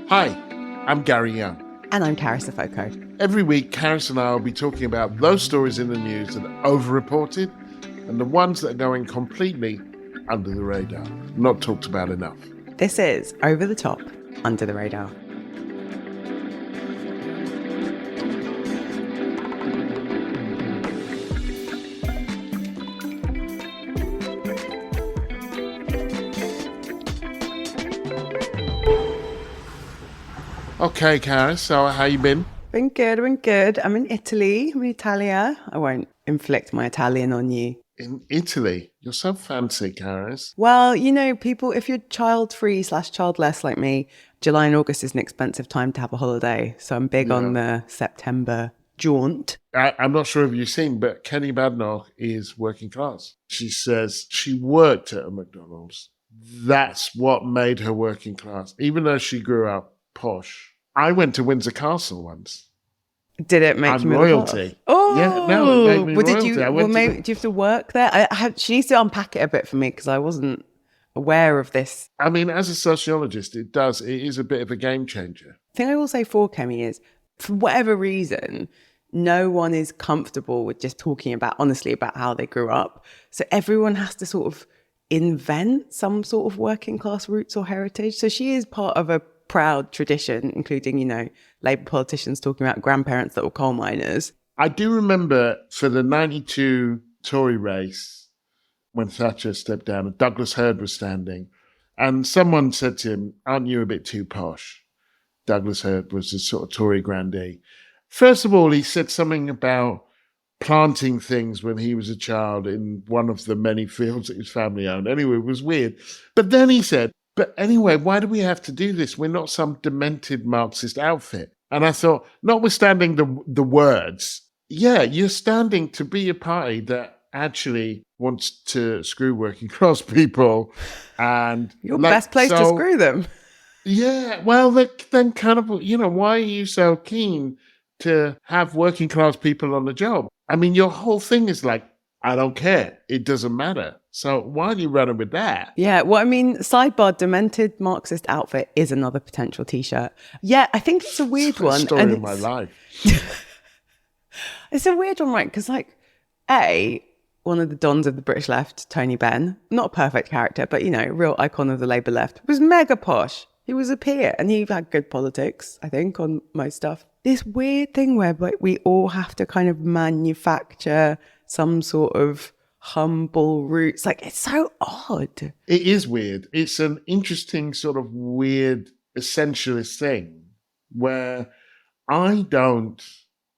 Hi, I'm Gary Young. And I'm Carys and Every week, Carys and I will be talking about those stories in the news that are overreported and the ones that are going completely under the radar, not talked about enough. This is Over the Top, Under the Radar. Okay, Carys, so how you been? Been good. I'm in Italy. I'm in Italia. I won't inflict my Italian on you. In Italy? You're so fancy, Carys. Well, you know, people, if you're child-free / childless like me, July and August is an expensive time to have a holiday. So I'm big on the September jaunt. I'm not sure if you've seen, but Kemi Badenoch is working class. She says she worked at a McDonald's. That's what made her working class, even though she grew up posh. I went to Windsor Castle once. Did it make you royalty? Oh, yeah, no, it made me royalty. Do you have to work there? She needs to unpack it a bit for me because I wasn't aware of this. I mean, as a sociologist, it is a bit of a game changer. The thing I will say for Kemi is, for whatever reason, no one is comfortable with just talking honestly about how they grew up. So everyone has to sort of invent some sort of working class roots or heritage. So she is part of a proud tradition, including, you know, Labour politicians talking about grandparents that were coal miners. I do remember for the 92 Tory race, when Thatcher stepped down and Douglas Hurd was standing, and someone said to him, aren't you a bit too posh? Douglas Hurd was a sort of Tory grandee. First of all, he said something about planting things when he was a child in one of the many fields that his family owned. Anyway, it was weird. But then he said, but anyway, why do we have to do this? We're not some demented Marxist outfit. And I thought, notwithstanding the words, yeah, you're standing to be a party that actually wants to screw working class people. And your best place to screw them. Yeah, well, then kind of, you know, why are you so keen to have working class people on the job? I mean, your whole thing is like, I don't care. It doesn't matter. So why are you running with that? Yeah, well, I mean, sidebar, demented Marxist outfit is another potential T-shirt. Yeah, I think it's a weird one. Story of my life. It's a weird one, right? Because like, one of the dons of the British left, Tony Benn, not a perfect character, but, you know, real icon of the Labour left, was mega posh. He was a peer and he had good politics, I think, on most stuff. This weird thing where like, we all have to kind of manufacture some sort of humble roots. Like, it's so odd. It is weird. It's an interesting sort of weird essentialist thing where I don't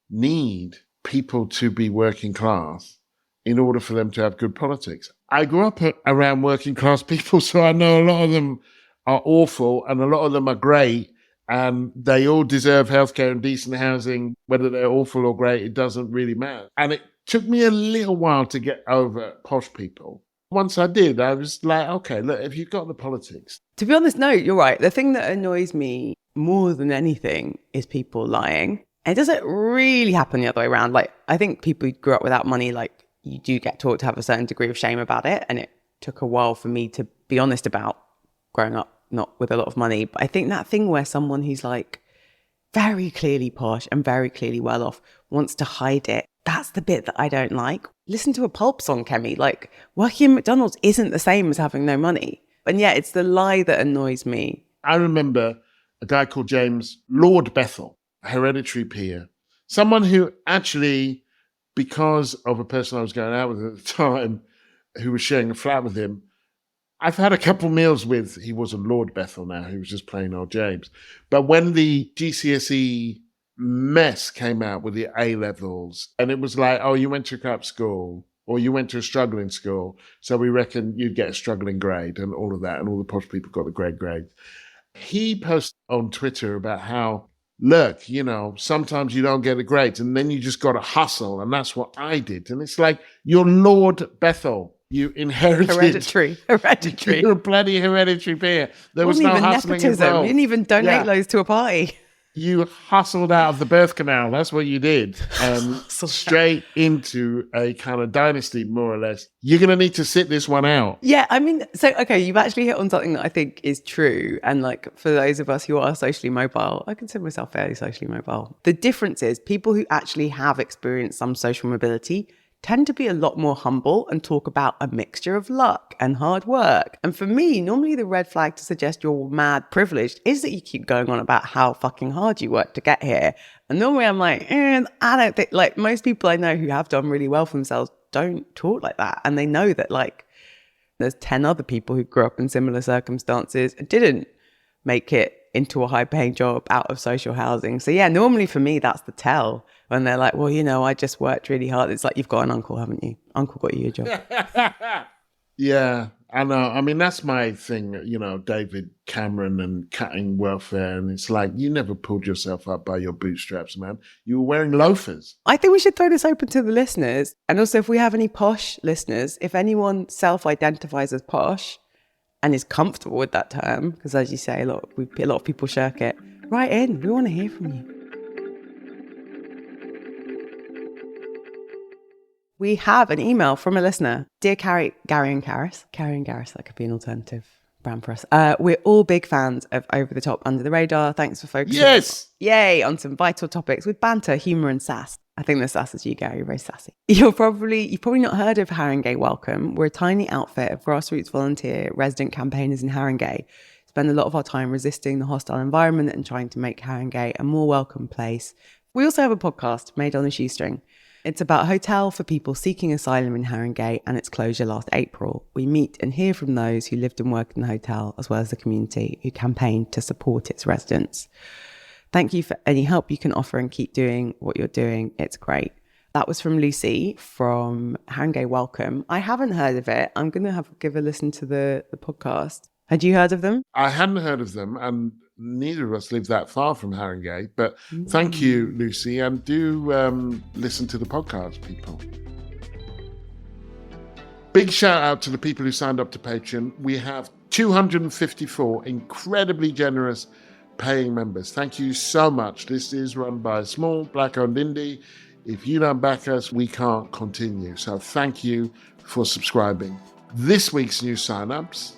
need people to be working class in order for them to have good politics. I grew up around working class people, so I know a lot of them are awful and a lot of them are great, and they all deserve healthcare and decent housing. Whether they're awful or great, it doesn't really matter. And it took me a little while to get over posh people. Once I did, I was like, okay, look, if you've got the politics. To be honest, no, you're right. The thing that annoys me more than anything is people lying. And it doesn't really happen the other way around. Like, I think people who grew up without money, like, you do get taught to have a certain degree of shame about it. And it took a while for me to be honest about growing up not with a lot of money. But I think that thing where someone who's like very clearly posh and very clearly well off wants to hide it, that's the bit that I don't like. Listen to a Pulp song, Kemi. Like, working at McDonald's isn't the same as having no money. And yeah, it's the lie that annoys me. I remember a guy called James Lord Bethel, a hereditary peer, someone who actually, because of a person I was going out with at the time, who was sharing a flat with him, I've had a couple meals with, he wasn't Lord Bethel now, he was just plain old James. But when the GCSE mess came out with the A-levels, and it was like, oh, you went to a crap school, or you went to a struggling school, so we reckon you'd get a struggling grade, and all of that, and all the posh people got the grades. He posted on Twitter about how, look, you know, sometimes you don't get a grade, and then you just got to hustle, and that's what I did. And it's like, you're Lord Bethel. You inherited. Hereditary. You're a bloody hereditary peer. There was no even hustling nepotism. involved. You didn't even donate loads to a party. You hustled out of the birth canal. That's what you did. Straight into a kind of dynasty, more or less. You're going to need to sit this one out. Yeah, I mean, so, okay, you've actually hit on something that I think is true. And like, for those of us who are socially mobile, I consider myself fairly socially mobile. The difference is people who actually have experienced some social mobility tend to be a lot more humble and talk about a mixture of luck and hard work. And for me, normally the red flag to suggest you're mad privileged is that you keep going on about how fucking hard you work to get here. And normally I'm like, I don't think, like, most people I know who have done really well for themselves don't talk like that. And they know that, like, there's 10 other people who grew up in similar circumstances and didn't make it into a high-paying job out of social housing. So yeah, normally for me, that's the tell. When they're like, well, I just worked really hard. It's like, you've got an uncle, haven't you? Uncle got you a job. Yeah, I know. I mean, that's my thing, David Cameron and cutting welfare. And it's like, you never pulled yourself up by your bootstraps, man. You were wearing loafers. I think we should throw this open to the listeners. And also, if we have any posh listeners, if anyone self-identifies as posh and is comfortable with that term, because as you say, a lot of people shirk it, write in. We want to hear from you. We have an email from a listener. Dear Gary and Carys. Carey and Gareth, that could be an alternative brand for us. We're all big fans of Over the Top, Under the Radar. Thanks for focusing on some vital topics with banter, humour and sass. I think the sass is you, Gary. You're very sassy. You've probably not heard of Haringey Welcome. We're a tiny outfit of grassroots volunteer resident campaigners in Haringey. Spend a lot of our time resisting the hostile environment and trying to make Haringey a more welcome place. We also have a podcast made on a shoestring. It's about a hotel for people seeking asylum in Haringey and its closure last April. We meet and hear from those who lived and worked in the hotel, as well as the community who campaigned to support its residents. Thank you for any help you can offer and keep doing what you're doing. It's great. That was from Lucy from Haringey Welcome. I haven't heard of it. I'm going to give a listen to the podcast. Had you heard of them? I hadn't heard of them, and neither of us live that far from Haringey. But thank you, Lucy, and do listen to the podcast, people. Big shout out to the people who signed up to Patreon. We have 254 incredibly generous paying members. Thank you so much. This is run by a small black-owned indie. If you don't back us, we can't continue. So thank you for subscribing. This week's new sign-ups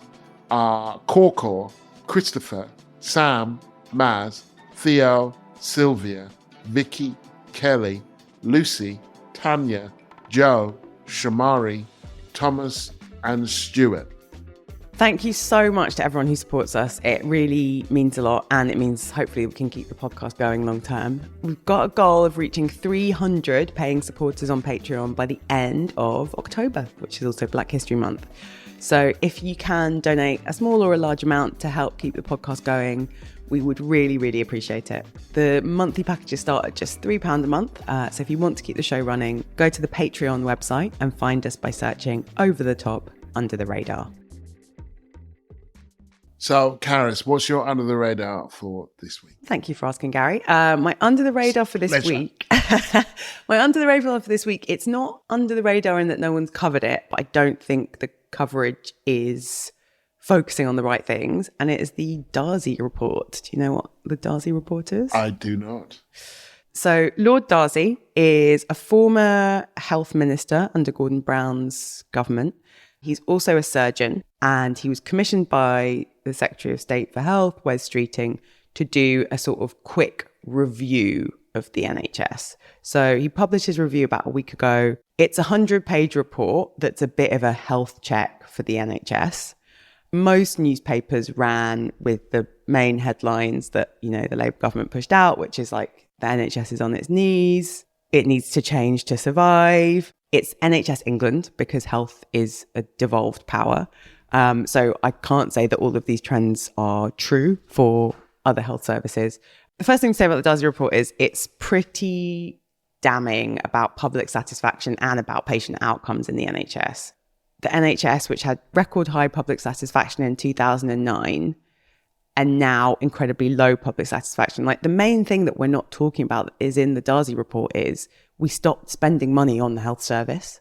are Corcor, Christopher, Sam, Maz, Theo, Sylvia, Vicky, Kelly, Lucy, Tanya, Joe, Shamari, Thomas, and Stuart. Thank you so much to everyone who supports us. It really means a lot, and it means hopefully we can keep the podcast going long term. We've got a goal of reaching 300 paying supporters on Patreon by the end of October, which is also Black History Month. So if you can donate a small or a large amount to help keep the podcast going, we would really, really appreciate it. The monthly packages start at just £3 a month. So if you want to keep the show running, go to the Patreon website and find us by searching Over the Top, Under the Radar. So, Carys, what's your under the radar for this week? Thank you for asking, Gary. My under the radar for this week, it's not under the radar in that no one's covered it, but I don't think the coverage is focusing on the right things. And it is the Darzi report. Do you know what the Darzi report is? I do not. So Lord Darzi is a former health minister under Gordon Brown's government. He's also a surgeon, and he was commissioned by the Secretary of State for Health, Wes Streeting, to do a sort of quick review of the NHS. So he published his review about a week ago. It's a 100-page report that's a bit of a health check for the NHS. Most newspapers ran with the main headlines that, the Labour government pushed out, which is like, the NHS is on its knees, it needs to change to survive. It's NHS England because health is a devolved power. So I can't say that all of these trends are true for other health services. The first thing to say about the Darzi report is it's pretty damning about public satisfaction and about patient outcomes in the NHS. The NHS, which had record high public satisfaction in 2009, and now incredibly low public satisfaction. Like, the main thing that we're not talking about is in the Darzi report is we stopped spending money on the health service.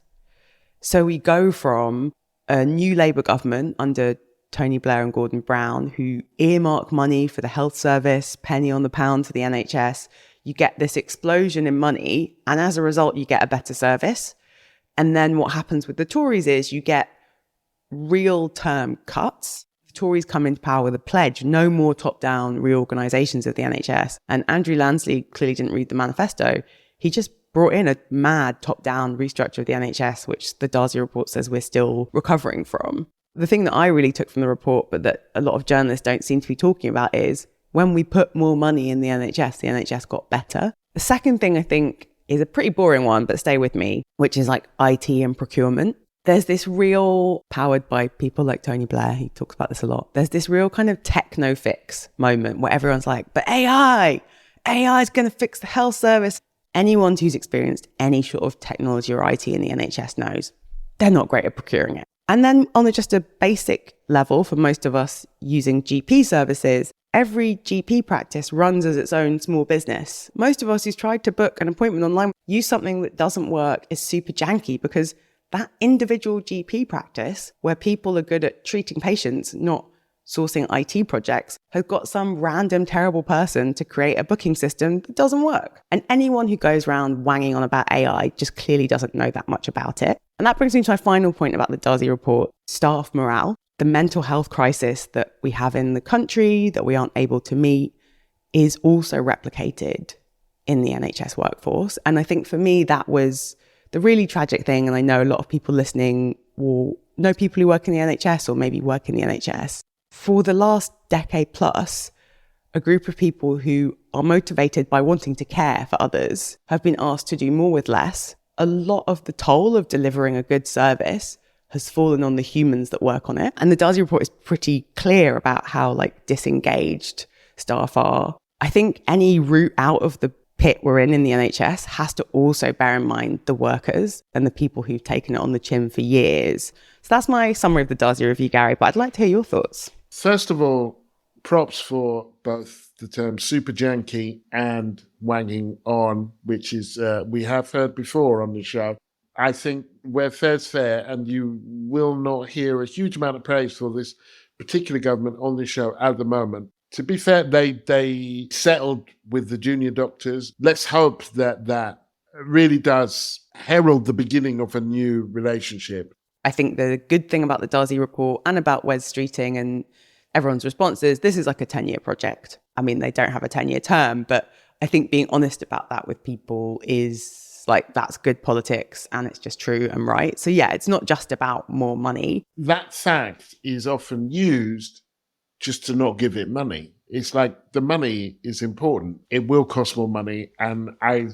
So we go from a new Labour government under Tony Blair and Gordon Brown, who earmark money for the health service, penny on the pound to the NHS. You get this explosion in money, and as a result, you get a better service. And then what happens with the Tories is you get real term cuts. The Tories come into power with a pledge, no more top-down reorganisations of the NHS. And Andrew Lansley clearly didn't read the manifesto. He just brought in a mad top-down restructure of the NHS, which the Darzi report says we're still recovering from. The thing that I really took from the report, but that a lot of journalists don't seem to be talking about, is when we put more money in the NHS got better. The second thing I think is a pretty boring one, but stay with me, which is like IT and procurement. There's this real, powered by people like Tony Blair, he talks about this a lot, there's this real kind of techno fix moment where everyone's like, but AI is going to fix the health service. Anyone who's experienced any sort of technology or IT in the NHS knows they're not great at procuring it. And then on just a basic level, for most of us using GP services, every GP practice runs as its own small business. Most of us who's tried to book an appointment online use something that doesn't work, is super janky, because that individual GP practice, where people are good at treating patients, not sourcing IT projects, has got some random terrible person to create a booking system that doesn't work. And anyone who goes around wanging on about AI just clearly doesn't know that much about it. And that brings me to my final point about the Darzi report, staff morale. The mental health crisis that we have in the country that we aren't able to meet is also replicated in the NHS workforce. And I think for me, that was the really tragic thing. And I know a lot of people listening will know people who work in the NHS or maybe work in the NHS. For the last decade plus, a group of people who are motivated by wanting to care for others have been asked to do more with less. A lot of the toll of delivering a good service has fallen on the humans that work on it. And the Darzi report is pretty clear about how disengaged staff are. I think any route out of the pit we're in the NHS has to also bear in mind the workers and the people who've taken it on the chin for years. So that's my summary of the Darzi review, Gary, but I'd like to hear your thoughts. First of all, props for both the term super janky and wanging on, which is we have heard before on the show. I think where fair's fair, and you will not hear a huge amount of praise for this particular government on this show at the moment. To be fair, they settled with the junior doctors. Let's hope that really does herald the beginning of a new relationship. I think the good thing about the Darzi report and about Wes Streeting and everyone's response is this is like a 10-year project. I mean, they don't have a 10-year term, but I think being honest about that with people is that's good politics and it's just true and right. So yeah, it's not just about more money. That fact is often used just to not give it money. It's like the money is important. It will cost more money. And I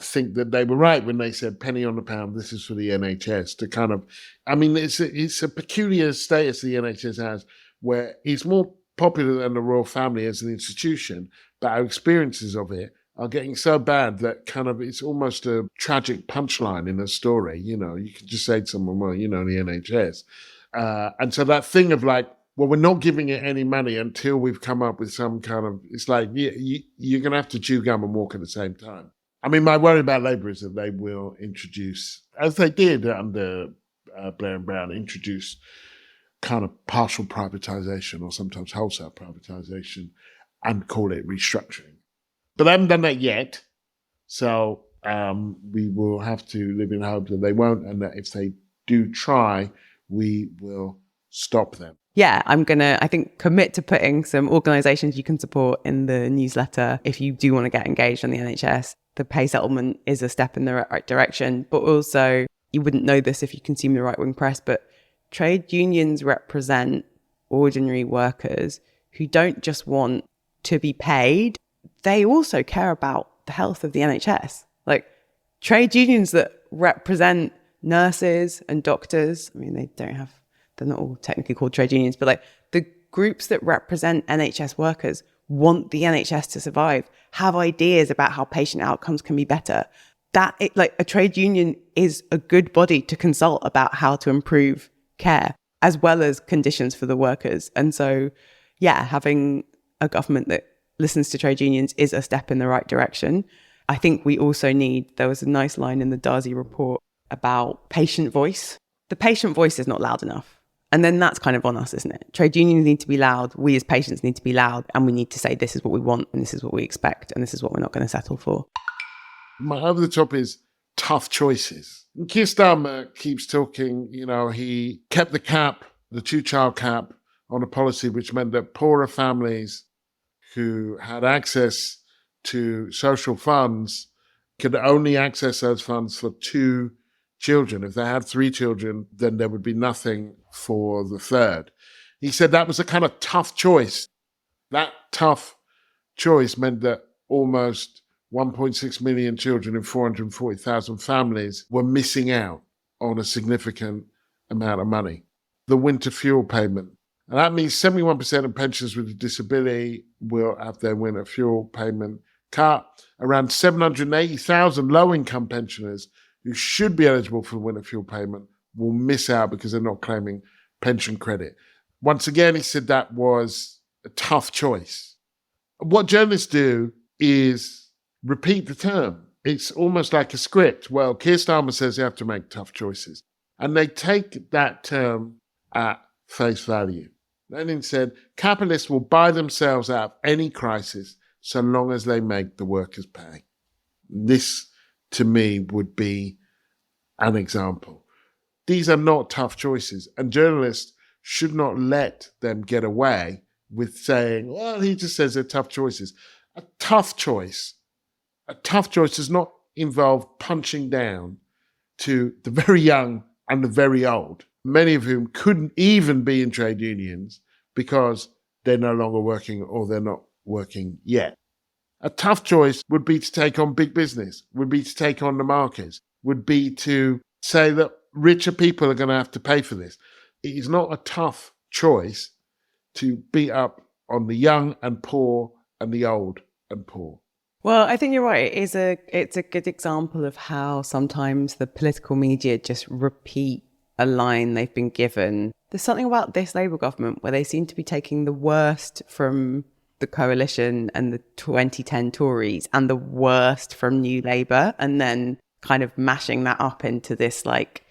think that they were right when they said penny on the pound, this is for the NHS to kind of, I mean, it's a peculiar status the NHS has where it's more popular than the royal family as an institution, but our experiences of it are getting so bad that kind of it's almost a tragic punchline in a story. You can just say to someone, well, the NHS. And so that thing of well, we're not giving it any money until we've come up with some kind of, it's like, you're going to have to chew gum and walk at the same time. I mean, my worry about Labour is that they will introduce, as they did under Blair and Brown, introduce kind of partial privatisation or sometimes wholesale privatisation and call it restructuring. But they haven't done that yet. So we will have to live in hope that they won't, and that if they do try, we will stop them. Yeah, I'm going to, I think, commit to putting some organisations you can support in the newsletter if you do want to get engaged on the NHS. The pay settlement is a step in the right direction, but also you wouldn't know this if you consume the right-wing press, but trade unions represent ordinary workers who don't just want to be paid, they also care about the health of the NHS. Trade unions that represent nurses and doctors, I mean, they're not all technically called trade unions, but the groups that represent NHS workers want the NHS to survive, have ideas about how patient outcomes can be better. A trade union is a good body to consult about how to improve care as well as conditions for the workers. And so, yeah, having a government that listens to trade unions is a step in the right direction. I think we also there was a nice line in the Darzi report about patient voice. The patient voice is not loud enough. And then that's kind of on us, isn't it? Trade unions need to be loud. We as patients need to be loud. And we need to say, this is what we want and this is what we expect. And this is what we're not going to settle for. My over the top is tough choices. And Keir Starmer keeps talking, he kept the cap, the 2-child cap, on a policy which meant that poorer families who had access to social funds could only access those funds for 2 children. If they had 3 children, then there would be nothing for the third. He said that was a kind of tough choice. That tough choice meant that almost 1.6 million children in 440,000 families were missing out on a significant amount of money. The winter fuel payment. And that means 71% of pensioners with a disability will have their winter fuel payment cut. Around 780,000 low-income pensioners who should be eligible for winter fuel payment will miss out because they're not claiming pension credit. Once again, he said that was a tough choice. What journalists do is repeat the term. It's almost like a script. Well, Keir Starmer says you have to make tough choices. And they take that term at face value. Lenin said, capitalists will buy themselves out of any crisis so long as they make the workers pay. This, to me, would be an example. These are not tough choices, and journalists should not let them get away with saying, well, he just says they're tough choices. A tough choice does not involve punching down to the very young and the very old, many of whom couldn't even be in trade unions because they're no longer working or they're not working yet. A tough choice would be to take on big business, would be to take on the markets, would be to say that richer people are going to have to pay for this. It is not a tough choice to beat up on the young and poor and the old and poor. Well, I think you're right. It's a good example of how sometimes the political media just repeat a line they've been given. There's something about this Labour government where they seem to be taking the worst from the coalition and the 2010 Tories and the worst from New Labour and then kind of mashing that up into this like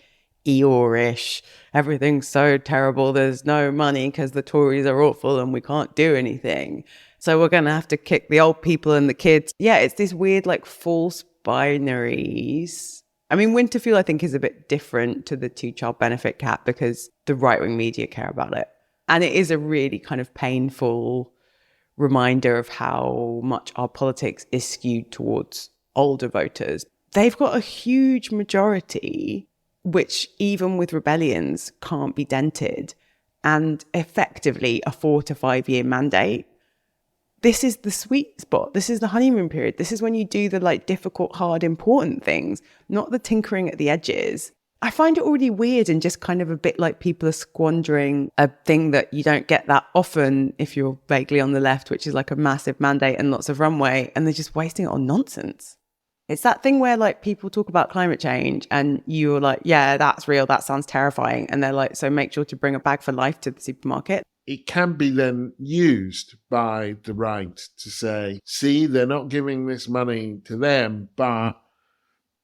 Eeyore-ish, everything's so terrible, there's no money because the Tories are awful and we can't do anything. So we're going to have to kick the old people and the kids. Yeah, it's this weird like false binaries. I mean, winter fuel, I think, is a bit different to the 2-child benefit cap because the right-wing media care about it. And it is a really kind of painful reminder of how much our politics is skewed towards older voters. They've got a huge majority, which even with rebellions can't be dented, and effectively a 4 to 5 year mandate. This is the sweet spot. This is the honeymoon period. This is when you do the like difficult, hard, important things, not the tinkering at the edges. I find it already weird and just kind of a bit like people are squandering a thing that you don't get that often if you're vaguely on the left, which is like a massive mandate and lots of runway, and they're just wasting it on nonsense. It's that thing where like people talk about climate change and you're like, yeah, that's real. That sounds terrifying. And they're like, so make sure to bring a bag for life to the supermarket. It can be then used by the right to say, see, they're not giving this money to them, but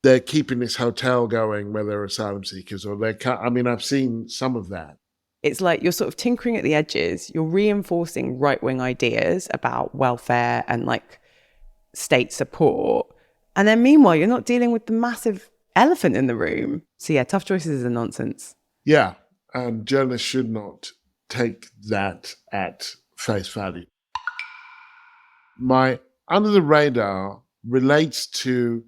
they're keeping this hotel going where there are asylum seekers, or I've seen some of that. It's like you're sort of tinkering at the edges. You're reinforcing right-wing ideas about welfare and like state support. And then meanwhile, you're not dealing with the massive elephant in the room. So yeah, tough choices are nonsense. Yeah, and journalists should not take that at face value. My under the radar relates to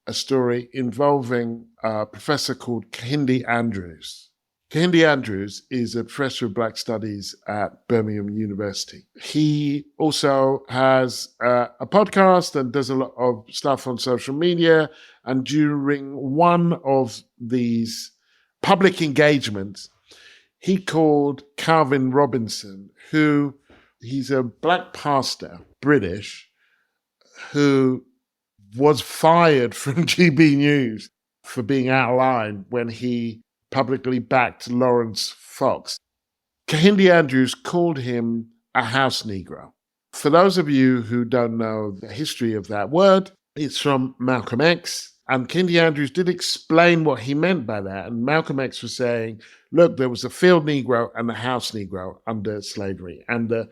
a story involving a professor called Kehinde Andrews. Kehinde Andrews is a professor of Black Studies at Birmingham University. He also has a podcast and does a lot of stuff on social media. And during one of these public engagements, he called Calvin Robinson, he's a black pastor, British, who was fired from GB News for being out of line when he publicly backed Lawrence Fox. Kehinde Andrews called him a house Negro. For those of you who don't know the history of that word, it's from Malcolm X. And Kindy Andrews did explain what he meant by that. And Malcolm X was saying, look, there was a field Negro and a house Negro under slavery. And the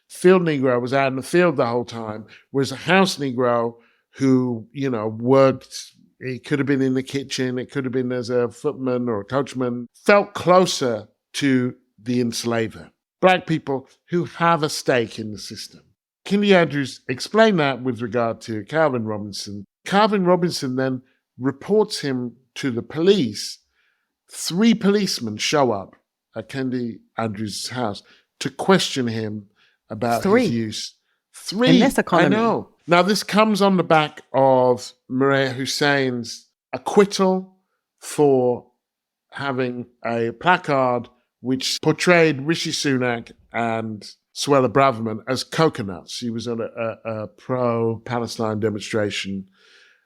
field Negro was out in the field the whole time, whereas a house Negro who, worked, it could have been in the kitchen, it could have been as a footman or a coachman, felt closer to the enslaver. Black people who have a stake in the system. Kindy Andrews explained that with regard to Calvin Robinson. Calvin Robinson then reports him to the police. 3 policemen show up at Kindy Andrews' house to question him about his use. 3. In this economy. I know. Now, this comes on the back of Maria Hussein's acquittal for having a placard which portrayed Rishi Sunak and Suella Braverman as coconuts. She was on a pro-Palestine demonstration.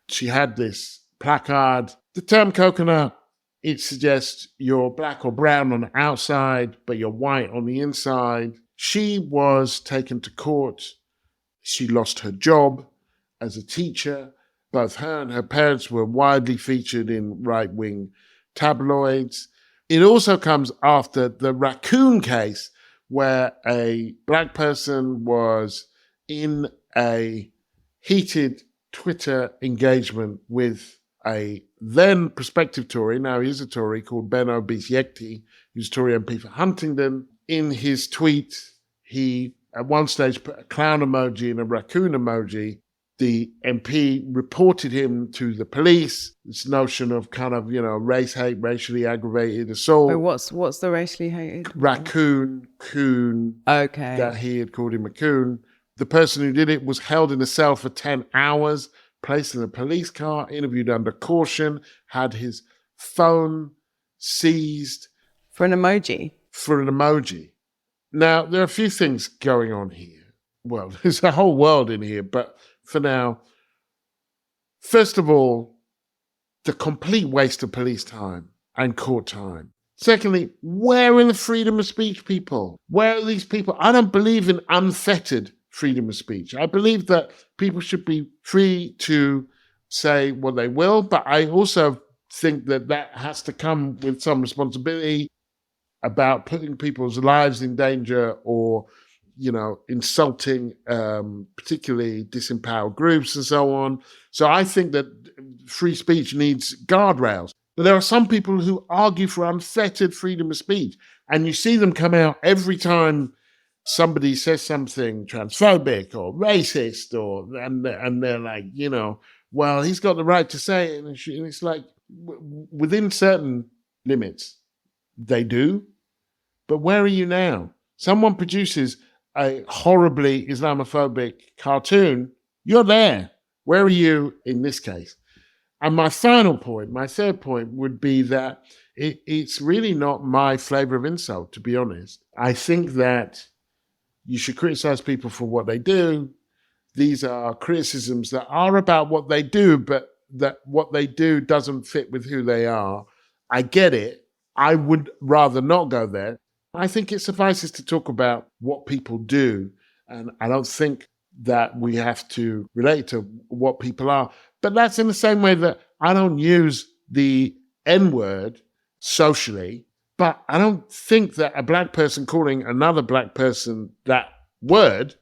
She had this placard. The term coconut, it suggests you're black or brown on the outside, but you're white on the inside. She was taken to court. She lost her job as a teacher. Both her and her parents were widely featured in right-wing tabloids. It also comes after the raccoon case, where a black person was in a heated Twitter engagement with a then prospective Tory, now he's a Tory, called Ben Obiese-Yekiti, who's Tory MP for Huntingdon. In his tweet, he at one stage put a clown emoji and a raccoon emoji. The MP reported him to the police. This notion of kind of, race hate, racially aggravated assault. But what's the racially hated? Raccoon, coon. Okay. That he had called him a coon. The person who did it was held in a cell for 10 hours, placed in a police car, interviewed under caution, had his phone seized. For an emoji? For an emoji. Now, there are a few things going on here. Well, there's a whole world in here, but for now, first of all, the complete waste of police time and court time. Secondly, where are the freedom of speech people? Where are these people? I don't believe in unfettered freedom of speech. I believe that people should be free to say what they will, but I also think that that has to come with some responsibility about putting people's lives in danger or insulting particularly disempowered groups and so on. So I think that free speech needs guardrails. But there are some people who argue for unfettered freedom of speech, and you see them come out every time somebody says something transphobic or racist, and they're like, well, he's got the right to say it. And it's like, within certain limits, they do. But where are you now? Someone produces a horribly Islamophobic cartoon, you're there. Where are you in this case? And my final point, my third point, would be that it's really not my flavor of insult, to be honest. I think that you should criticize people for what they do. These are criticisms that are about what they do, but that what they do doesn't fit with who they are. I get it. I would rather not go there. I think it suffices to talk about what people do, and I don't think that we have to relate to what people are. But that's in the same way that I don't use the N-word socially, but I don't think that a black person calling another black person that word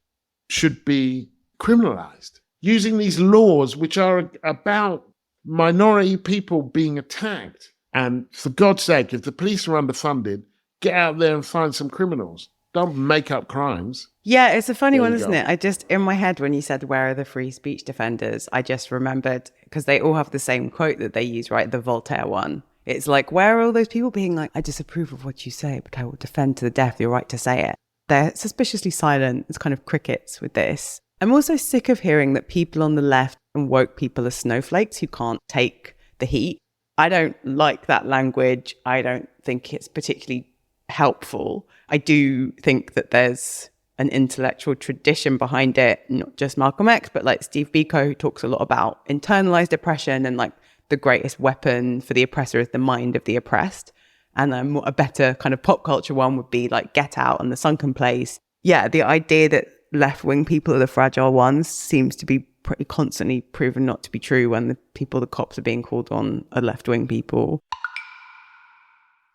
should be criminalized. Using these laws, which are about minority people being attacked. And for God's sake, if the police are underfunded, get out there and find some criminals. Don't make up crimes. Yeah, it's a funny one, isn't it? I just, in my head, when you said, where are the free speech defenders? I just remembered, because they all have the same quote that they use, right? The Voltaire one. It's like, where are all those people being like, I disapprove of what you say, but I will defend to the death your right to say it. They're suspiciously silent. It's kind of crickets with this. I'm also sick of hearing that people on the left and woke people are snowflakes who can't take the heat. I don't like that language. I don't think it's particularly helpful. I do think that there's an intellectual tradition behind it, not just Malcolm X, but like Steve Biko, who talks a lot about internalized oppression and like the greatest weapon for the oppressor is the mind of the oppressed. And a better kind of pop culture one would be like Get Out and The Sunken Place. Yeah, the idea that left-wing people are the fragile ones seems to be pretty constantly proven not to be true when the cops are being called on are left-wing people.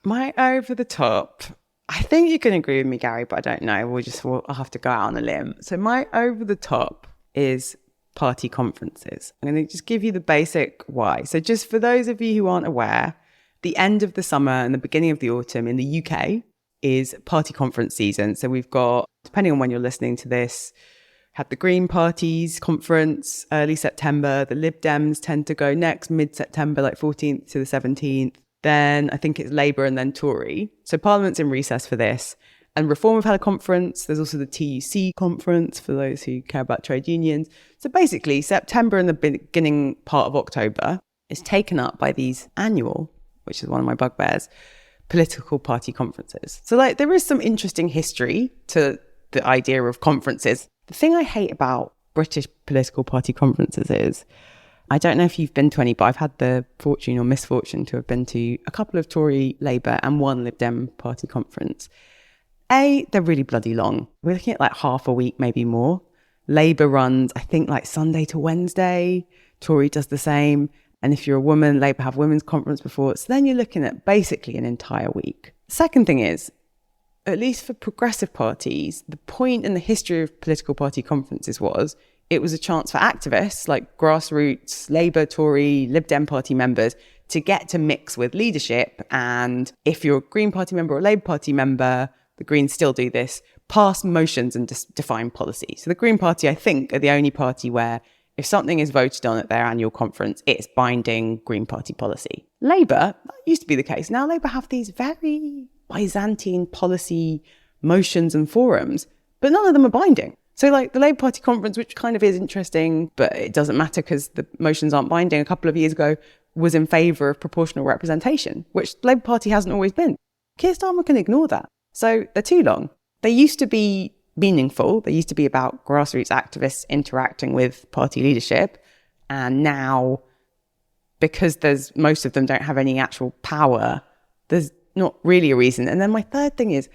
My over the top, I think you can agree with me, Gary, but I don't know. I'll have to go out on a limb. So my over the top is party conferences. I'm going to just give you the basic why. So just for those of you who aren't aware, the end of the summer and the beginning of the autumn in the UK is party conference season. So we've got, depending on when you're listening to this, had the Green Party's conference early September. The Lib Dems tend to go next mid-September, like 14th to the 17th. Then I think it's Labour and then Tory. So Parliament's in recess for this. And Reform have had a conference. There's also the TUC conference for those who care about trade unions. So basically, September and the beginning part of October is taken up by these annual, which is one of my bugbears, political party conferences. So like there is some interesting history to the idea of conferences. The thing I hate about British political party conferences is, I don't know if you've been to any, but I've had the fortune or misfortune to have been to a couple of Tory, Labour and one Lib Dem party conference. They're really bloody long. We're looking at like half a week, maybe more. Labour runs, I think, like Sunday to Wednesday. Tory does the same. And if you're a woman, Labour have women's conference before. So then you're looking at basically an entire week. Second thing is, at least for progressive parties, the point in the history of political party conferences was it was a chance for activists like grassroots, Labour, Tory, Lib Dem party members to get to mix with leadership. And if you're a Green Party member or a Labour Party member, the Greens still do this, pass motions and define policy. So the Green Party, I think, are the only party where if something is voted on at their annual conference, it's binding Green Party policy. Labour, that used to be the case. Now Labour have these very Byzantine policy motions and forums, but none of them are binding. So like the Labour Party conference, which kind of is interesting, but it doesn't matter because the motions aren't binding, a couple of years ago was in favour of proportional representation, which the Labour Party hasn't always been. Keir Starmer can ignore that. So they're too long. They used to be meaningful. They used to be about grassroots activists interacting with party leadership. And now, because most of them don't have any actual power, there's not really a reason. And then my third thing is,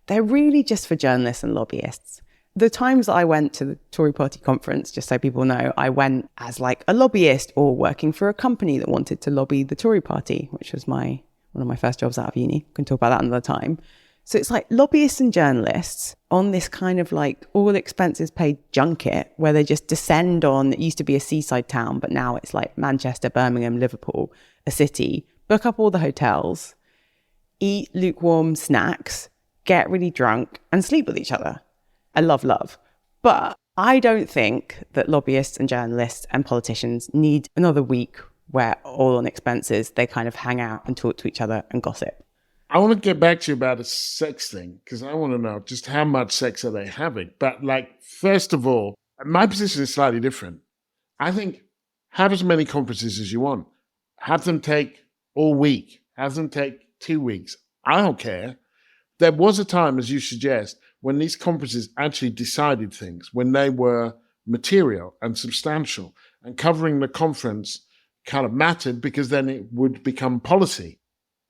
they're really just for journalists and lobbyists. The times that I went to the Tory party conference, just so people know, I went as like a lobbyist or working for a company that wanted to lobby the Tory party, which was one of my first jobs out of uni. We can talk about that another time. So it's like lobbyists and journalists on this kind of like all expenses paid junket where they just descend on, it used to be a seaside town, but now it's like Manchester, Birmingham, Liverpool, a city, book up all the hotels, eat lukewarm snacks, get really drunk and sleep with each other. I love. But I don't think that lobbyists and journalists and politicians need another week where all on expenses, they kind of hang out and talk to each other and gossip. I want to get back to you about a sex thing because I want to know just how much sex are they having. But like, first of all, my position is slightly different. I think have as many conferences as you want. Have them take all week. Have them take 2 weeks. I don't care. There was a time, as you suggest, when these conferences actually decided things, when they were material and substantial, and covering the conference kind of mattered because then it would become policy.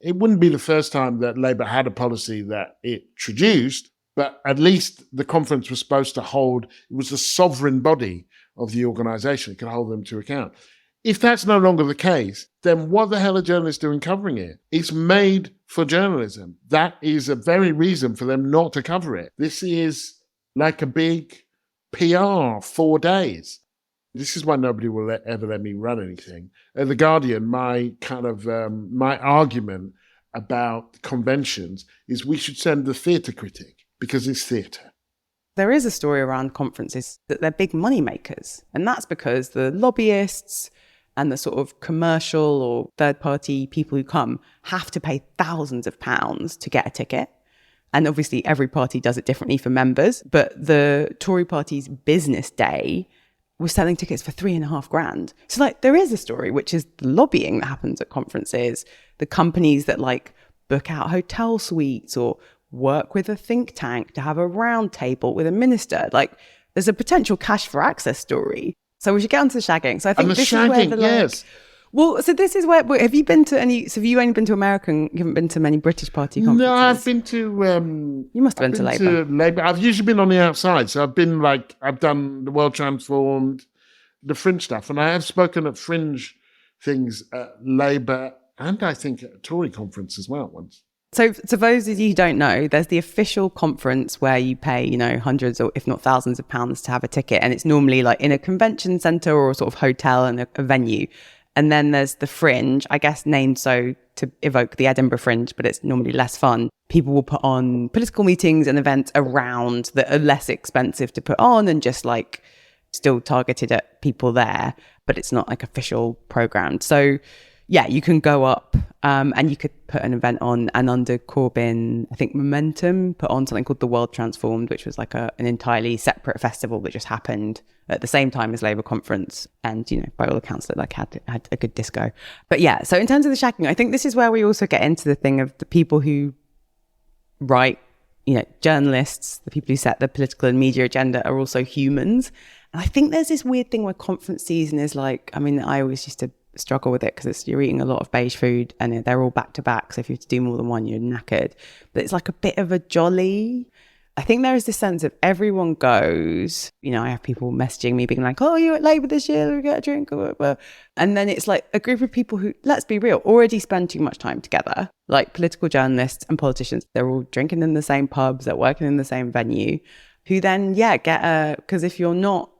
It wouldn't be the first time that Labour had a policy that it traduced, but at least the conference was supposed to hold, it was the sovereign body of the organisation. It could hold them to account. If that's no longer the case, then what the hell are journalists doing covering it? It's made for journalism. That is a very reason for them not to cover it. This is like a big PR 4 days. This is why nobody will ever let me run anything. At The Guardian, my argument about conventions is we should send the theatre critic because it's theatre. There is a story around conferences that they're big money makers. And that's because the lobbyists and the sort of commercial or third party people who come have to pay thousands of pounds to get a ticket. And obviously every party does it differently for members. But the Tory party's business day was selling tickets for $3,500. So like there is a story, which is the lobbying that happens at conferences, the companies that like book out hotel suites or work with a think tank to have a round table with a minister. Like there's a potential cash for access story. So we should get onto the shagging. So I think this is where the yes. Well, so this is where, have you been to any, so have you only been to American, you haven't been to many British party conferences? No, I've been to... you must have been to Labour. I've usually been on the outside. So I've done The World Transformed, the fringe stuff, and I have spoken at fringe things at Labour and I think at a Tory conference as well once. So for those of you who don't know, there's the official conference where you pay, you know, hundreds or if not thousands of pounds to have a ticket. And it's normally like in a convention centre or a sort of hotel and a venue. And then there's the fringe, I guess named so to evoke the Edinburgh Fringe, but it's normally less fun. People will put on political meetings and events around that are less expensive to put on and just like still targeted at people there, but it's not like official programmed. So yeah, you can go up and you could put an event on, and under Corbyn, I think Momentum put on something called The World Transformed, which was like an entirely separate festival that just happened at the same time as Labour conference. And, you know, by all accounts, that like had a good disco. But yeah, so in terms of the shagging, I think this is where we also get into the thing of the people who write, you know, journalists, the people who set the political and media agenda are also humans. And I think there's this weird thing where conference season is like, I mean, I always used to struggle with it because you're eating a lot of beige food and they're all back to back. So if you have to do more than one, you're knackered. But it's like a bit of a jolly. I think there is this sense of everyone goes, you know, I have people messaging me being like, oh, you're at Labour this year, we get a drink or whatever. And then it's like a group of people who, let's be real, already spend too much time together. Like political journalists and politicians, they're all drinking in the same pubs, they're working in the same venue, who then, yeah, because if you're not,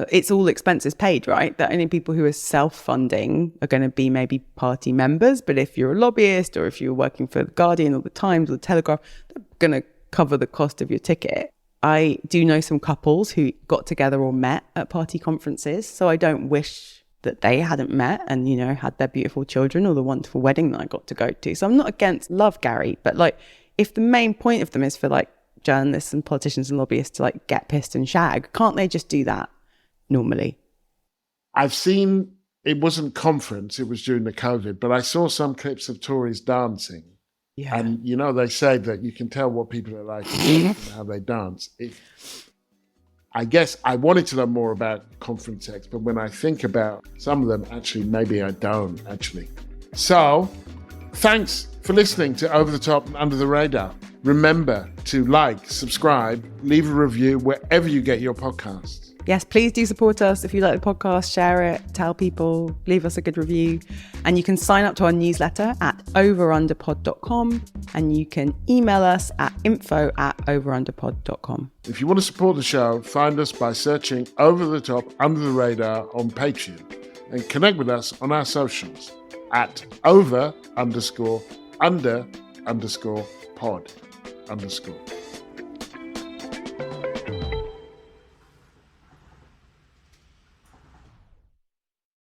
it's all expenses paid, right? The only people who are self-funding are going to be maybe party members. But if you're a lobbyist or if you're working for The Guardian or The Times or The Telegraph, they're going to cover the cost of your ticket. I do know some couples who got together or met at party conferences. So I don't wish that they hadn't met and, you know, had their beautiful children or the wonderful wedding that I got to go to. So I'm not against love, Gary. But like, if the main point of them is for like journalists and politicians and lobbyists to like get pissed and shag, can't they just do that normally? I've seen, it wasn't conference, it was during the COVID, but I saw some clips of Tories dancing. Yeah. And, you know, they say that you can tell what people are like and how they dance. I guess I wanted to know more about conference sex, but when I think about some of them, actually, maybe I don't, actually. So, thanks for listening to Over the Top and Under the Radar. Remember to like, subscribe, leave a review wherever you get your podcasts. Yes, please do support us. If you like the podcast, share it, tell people, leave us a good review. And you can sign up to our newsletter at overunderpod.com, and you can email us at info@overunderpod.com. If you want to support the show, find us by searching Over the Top Under the Radar on Patreon, and connect with us on our socials at over_under_pod_.